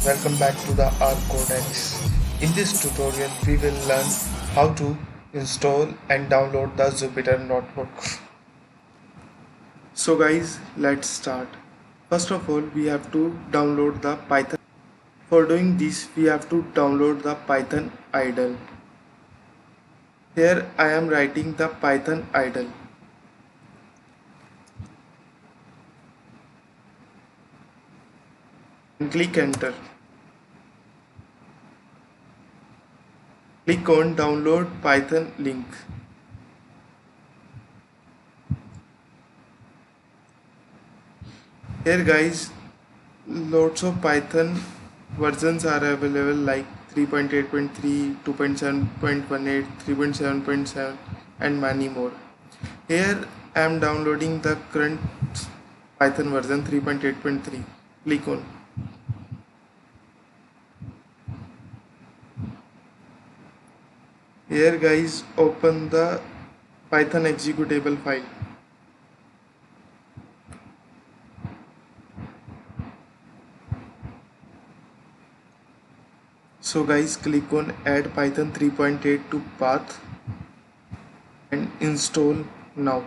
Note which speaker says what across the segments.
Speaker 1: welcome back to the R Codex. In this tutorial, we will learn how to install and download the Jupyter Notebook. So guys, let's start. First of all, we have to download the Python. For doing this, we have to download the Python idle. Here I am writing the Python idle. And click enter. Click on download Python link. Here guys, lots of Python versions are available like 3.8.3, 2.7.18, 3.7.7 and many more. Here I am downloading the current Python version 3.8.3. Click on. Here guys, open the Python executable file. So guys, click on add Python 3.8 to path and install now.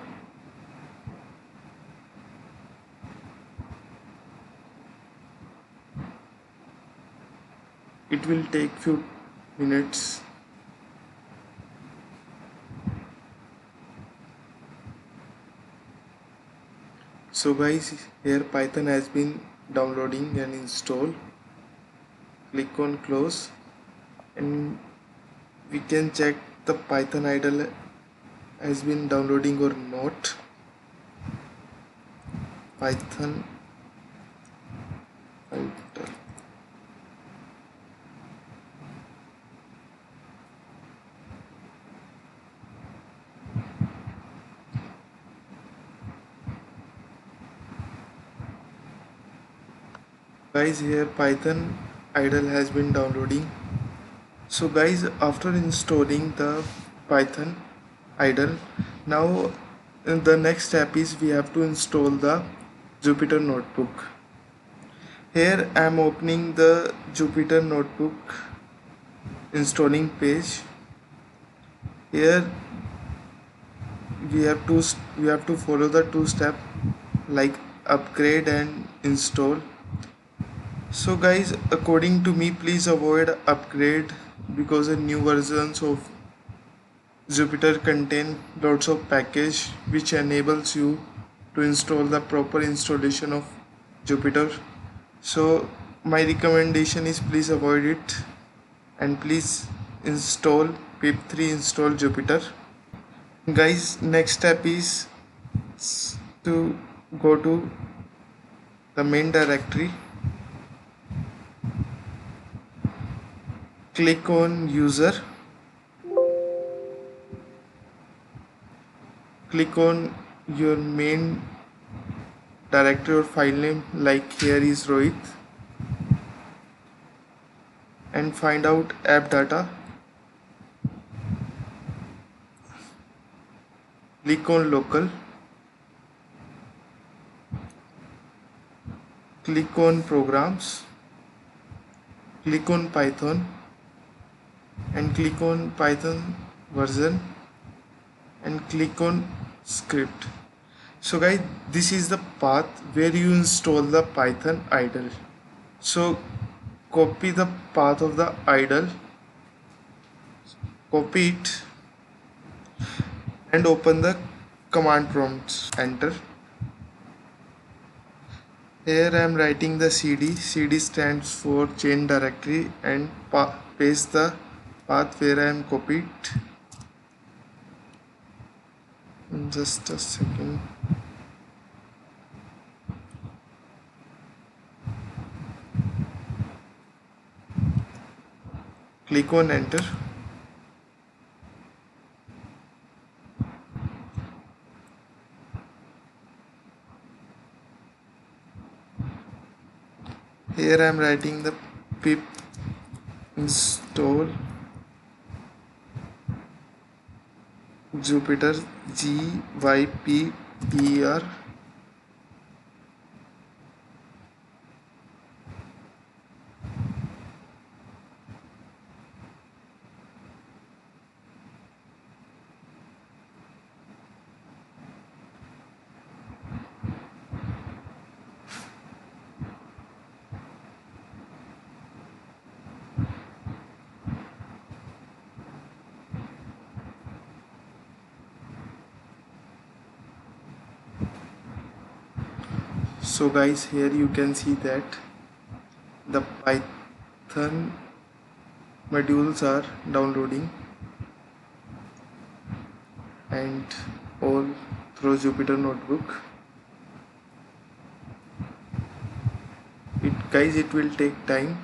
Speaker 1: It will take few minutes. So guys, here Python has been downloading and installed. Click on close and we can check the Python idle has been downloading or not. Python idle. Guys, here Python idle has been downloading. So guys, after installing the Python idle, now the next step is we have to install the Jupyter Notebook. Here I am opening the Jupyter Notebook installing page. Here we have to follow the two steps like upgrade and install. So guys, according to me, please avoid upgrade because the new versions of Jupyter contain lots of package which enables you to install the proper installation of Jupyter. So my recommendation is please avoid it and please install pip3 install Jupyter. Guys, next step is to go to the main directory. Click on user, click on your main directory or file name, like here is Rohit, and find out app data. Click on local, click on programs, click on Python and click on Python version and click on script. So guys, this is the path where you install the Python idle. So copy the path of the idle, copy it and open the command prompt, enter. Here I am writing the cd. Cd stands for chain directory and paste the path where I am copied. Just a second. Click on enter. Here I am writing the pip install Jupyter GYPTR. So guys, here you can see that the Python modules are downloading and all through Jupyter Notebook. It will take time.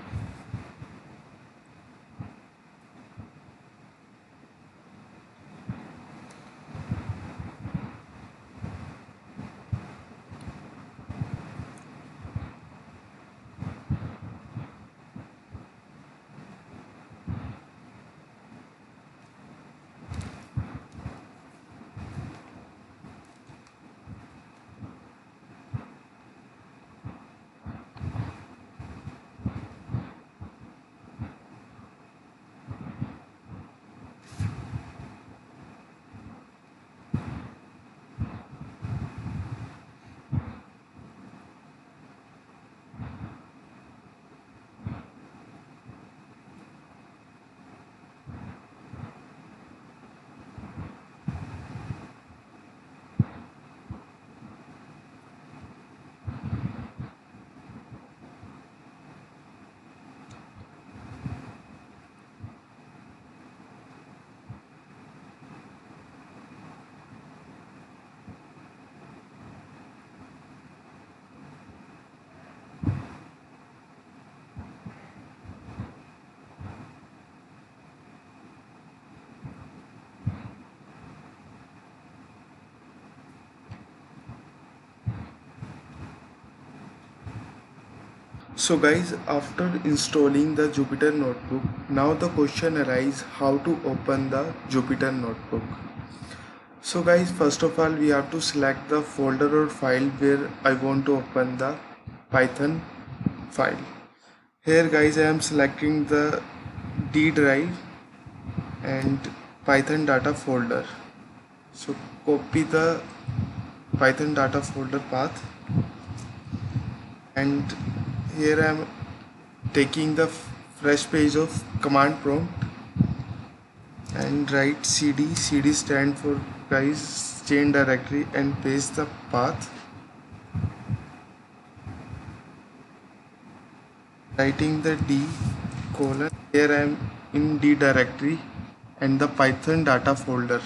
Speaker 1: So guys, after installing the Jupyter Notebook, now the question arises how to open the Jupyter Notebook. So guys, first of all we have to select the folder or file where I want to open the Python file. Here guys, I am selecting the D drive and Python data folder. So copy the Python data folder path, and here I am taking the fresh page of command prompt and write cd stand for guys chain directory, and paste the path, writing the D colon. Here I am in D directory and the Python data folder.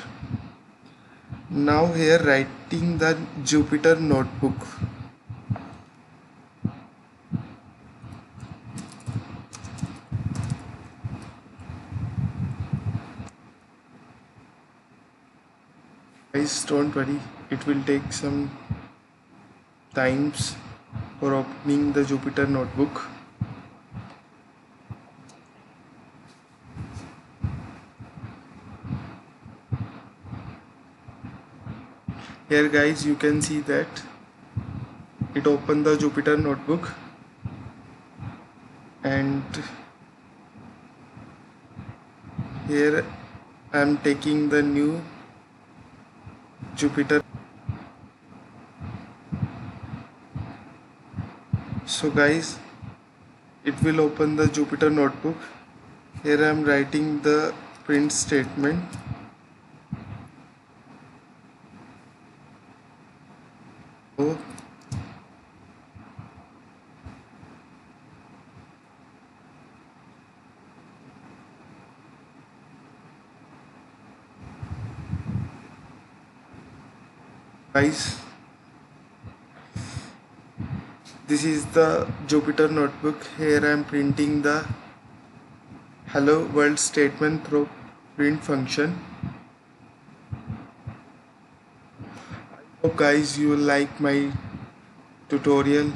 Speaker 1: Now here writing the Jupyter Notebook. Guys, don't worry, it will take some times for opening the Jupyter Notebook. Here guys, you can see that it opened the Jupyter Notebook, and here I am taking the new Jupyter. So guys, it will open the Jupyter Notebook. Here I am writing the print statement. So guys, this is the Jupyter Notebook. Here I am printing the hello world statement through print function. Hope guys you like my tutorial,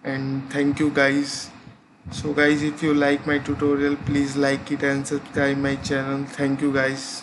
Speaker 1: and thank you guys. So guys, if you like my tutorial, please like it and subscribe my channel. Thank you guys.